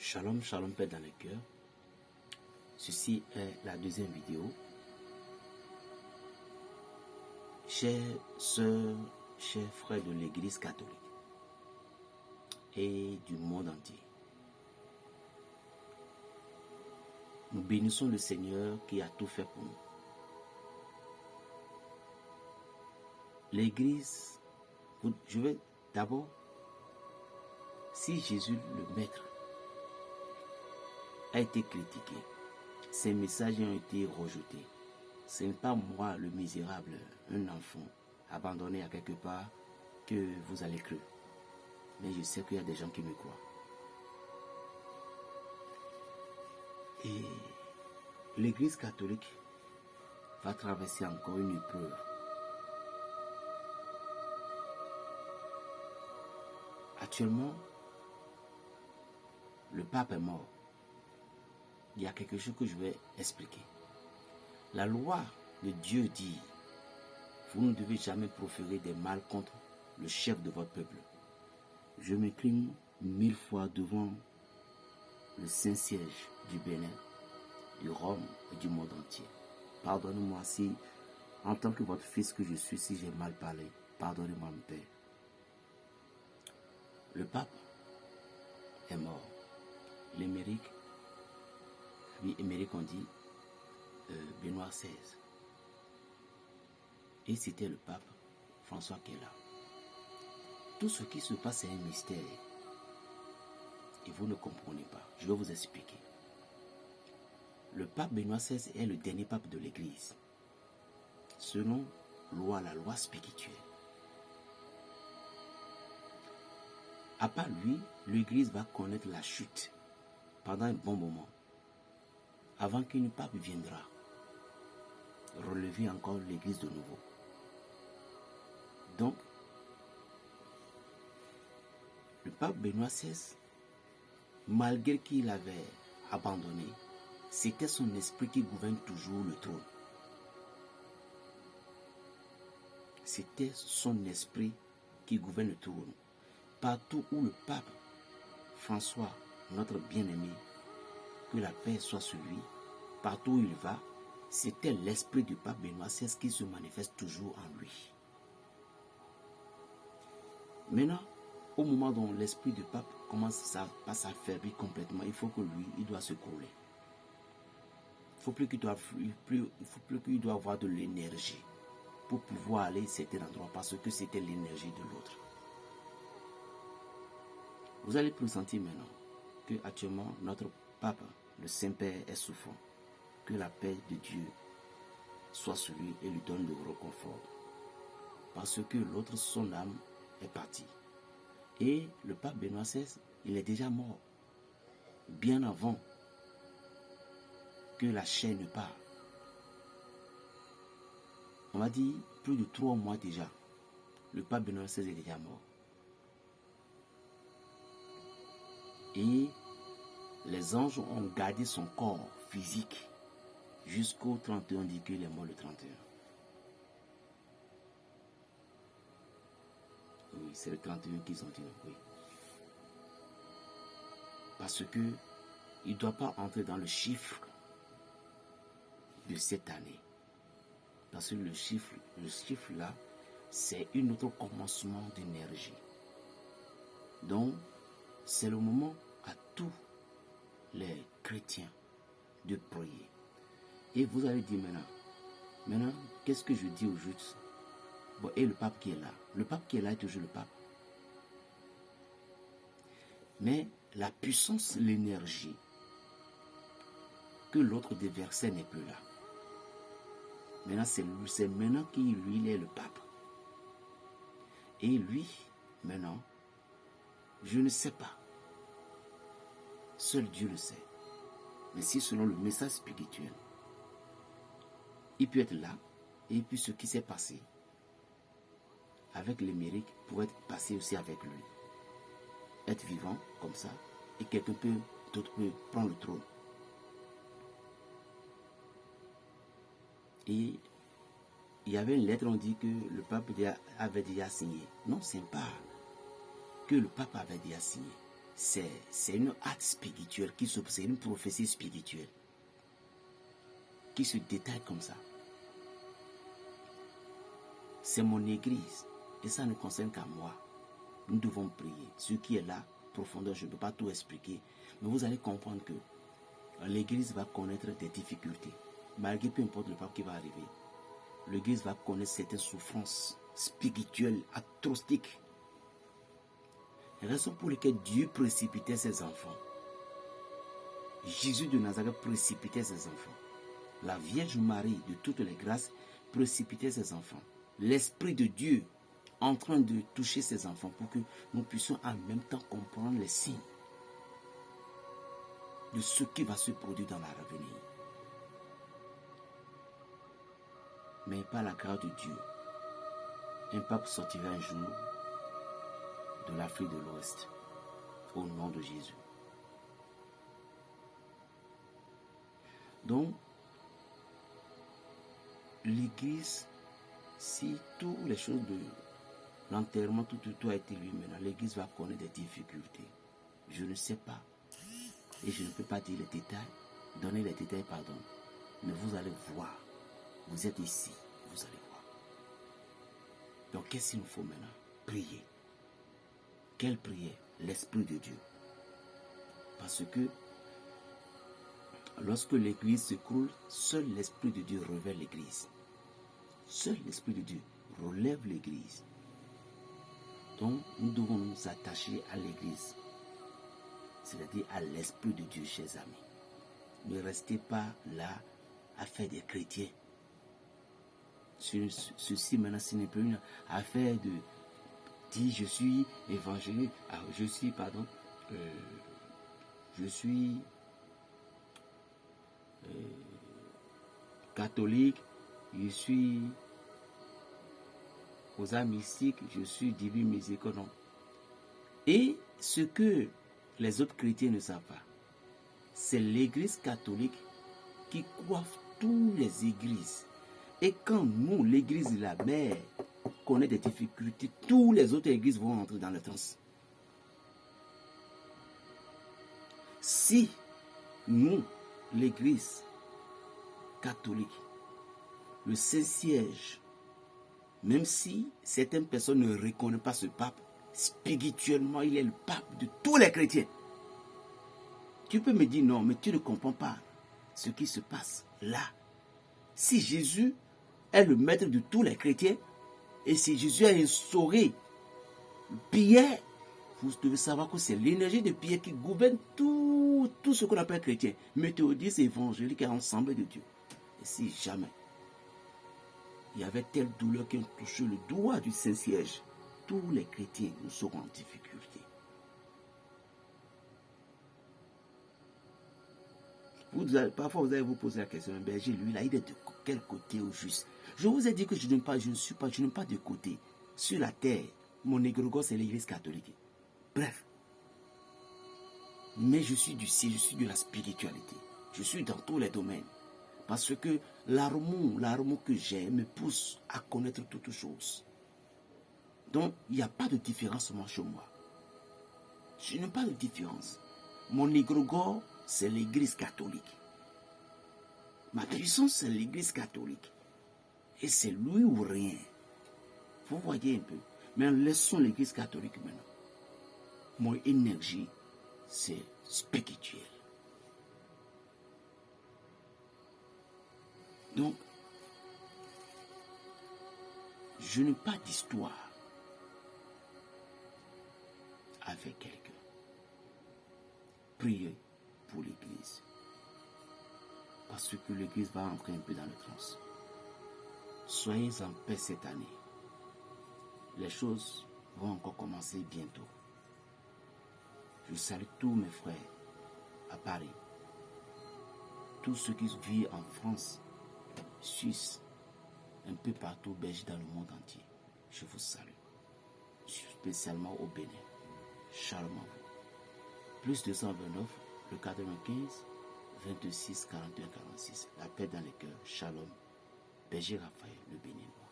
Shalom, shalom, paix dans le cœur. Ceci est la deuxième vidéo. Chers sœurs, chers frères de l'Église catholique et du monde entier, nous bénissons le Seigneur qui a tout fait pour nous. L'Église, je vais d'abord, si Jésus le Maître a été critiqué, ses messages ont été rejetés. Ce n'est pas moi, le misérable, un enfant abandonné à quelque part, que vous allez croire. Mais je sais qu'il y a des gens qui me croient. Et l'Église catholique va traverser encore une épreuve. Actuellement, le pape est mort. Il y a quelque chose que je vais expliquer. La loi de Dieu dit, vous ne devez jamais proférer des mal contre le chef de votre peuple. Je m'incline 1000 fois devant le Saint-Siège du Bénin, du Rome et du monde entier. Pardonnez-moi si, en tant que votre fils que je suis, si j'ai mal parlé. Pardonnez-moi, mon Père. Le pape est mort. L'émérite, oui, émérite on dit, Benoît XVI. Et c'était le pape François qui est là. Tout ce qui se passe est un mystère. Et vous ne comprenez pas. Je vais vous expliquer. Le pape Benoît XVI est le dernier pape de l'Église. Selon la loi spirituelle. À part lui, l'Église va connaître la chute pendant un bon moment. Avant qu'une pape viendra relever encore l'Église de nouveau. Donc, le pape Benoît XVI, malgré qu'il avait abandonné, c'était son esprit qui gouverne toujours le trône. C'était son esprit qui gouverne le trône. Partout où le pape François, notre bien-aimé, que la paix soit sur lui, partout où il va, c'était l'esprit du pape Benoît XVI qui se manifeste toujours en lui. Maintenant, au moment dont l'esprit du pape commence à s'affaiblir complètement, il faut que lui, il doit se couler. Il faut plus qu'il doit avoir de l'énergie pour pouvoir aller à certains endroits parce que c'était l'énergie de l'autre. Vous allez pressentir maintenant que actuellement notre pape, le Saint-Père, est souffrant. Que la paix de Dieu soit sur lui et lui donne le réconfort. Parce que l'autre, son âme, est partie. Et le pape Benoît XVI, il est déjà mort. Bien avant que la chair ne part. On m'a dit plus de 3 mois déjà. Le pape Benoît XVI est déjà mort. Et les anges ont gardé son corps physique jusqu'au 31, on dit qu'il est mort le 31. Oui, c'est le 31 qu'ils ont dit, oui. Parce que il ne doit pas entrer dans le chiffre de cette année. Parce que le chiffre là, c'est un autre commencement d'énergie. Donc, c'est le moment à tous les chrétiens de prier. Et vous allez dire maintenant, qu'est-ce que je dis au juste? Bon, et le pape qui est là. Le pape qui est là est toujours le pape. Mais la puissance, l'énergie que l'autre déversait n'est plus là. Maintenant, c'est maintenant qu'il lui, il est le pape. Et lui, maintenant, je ne sais pas. Seul Dieu le sait. Mais si selon le message spirituel, il peut être là, et puis ce qui s'est passé avec l'émérite pourrait être passé aussi avec lui. Être vivant comme ça, et quelqu'un d'autre peut prendre le trône. Et il y avait une lettre, on dit que le pape avait déjà signé. Non, ce n'est pas que le pape avait déjà signé. c'est une acte spirituelle, c'est une prophétie spirituelle qui se détaille comme ça. C'est mon église et ça ne concerne qu'à moi. Nous devons prier. Ce qui est là, profondeur, je ne peux pas tout expliquer, mais vous allez comprendre que l'église va connaître des difficultés. Malgré peu importe le pape qui va arriver, l'église va connaître certaines souffrances spirituelles, atrostiques. Raison pour laquelle Dieu précipitait ses enfants. Jésus de Nazareth précipitait ses enfants. La Vierge Marie de toutes les grâces précipitait ses enfants. L'Esprit de Dieu en train de toucher ses enfants pour que nous puissions en même temps comprendre les signes de ce qui va se produire dans l'avenir. Mais par la grâce de Dieu, un pape sortira un jour de l'Afrique de l'Ouest au nom de Jésus. Donc, l'église, si toutes les choses de l'enterrement, tout a été lu maintenant, l'église va connaître des difficultés. Je ne sais pas. Et je ne peux pas dire les détails, donner les détails, pardon. Mais vous allez voir. Vous êtes ici, vous allez voir. Donc, qu'est-ce qu'il nous faut maintenant? Prier. Quelle prière? L'Esprit de Dieu. Parce que lorsque l'église s'écroule, seul l'Esprit de Dieu relève l'église. Seul l'Esprit de Dieu relève l'église. Donc, nous devons nous attacher à l'église. C'est-à-dire à l'Esprit de Dieu, chers amis. Ne restez pas là à faire des chrétiens. Ceci maintenant, ce n'est plus une affaire de dire je suis évangélique, je suis catholique, je suis aux arts mystiques, je suis divin miséricorde. Et ce que les autres chrétiens ne savent pas, c'est l'église catholique qui coiffe toutes les églises. Et quand nous, l'église de la mère, connaît des difficultés, toutes les autres églises vont entrer dans le trance. Si nous, l'église catholique, le Saint-Siège, même si certaines personnes ne reconnaissent pas ce pape, spirituellement, il est le pape de tous les chrétiens. Tu peux me dire non, mais tu ne comprends pas ce qui se passe là. Si Jésus est le maître de tous les chrétiens, et si Jésus a instauré Pierre, vous devez savoir que c'est l'énergie de Pierre qui gouverne tout ce qu'on appelle chrétien, méthodiste, évangélique et ensemble de Dieu. Et si jamais il y avait telle douleur qui a touché le doigt du Saint-Siège, tous les chrétiens nous seront en difficulté. Parfois vous allez vous poser la question, berger, lui là, il est de quel côté au juste? Je vous ai dit que je n'aime pas de côté. Sur la terre, mon égrégore c'est l'église catholique. Bref. Mais je suis du ciel, je suis de la spiritualité. Je suis dans tous les domaines. Parce que l'amour que j'ai me pousse à connaître toutes choses. Donc, il n'y a pas de différence chez moi. Je n'ai pas de différence. Mon égrégore, c'est l'église catholique. Ma puissance, c'est l'église catholique. Et c'est lui ou rien. Vous voyez un peu. Mais laissons l'église catholique maintenant. Mon énergie, c'est spirituel. Donc, je n'ai pas d'histoire avec quelqu'un. Priez pour l'église. Parce que l'église va entrer un peu dans le trance. Soyez en paix cette année. Les choses vont encore commencer bientôt. Je salue tous mes frères à Paris. Tous ceux qui vivent en France, Suisse, un peu partout, Belgique, dans le monde entier. Je vous salue. Spécialement au Bénin. Shalom à vous. Plus 229, le 95, 26, 41, 46. La paix dans les cœurs. Shalom. Berger Raphaël, le Béninois.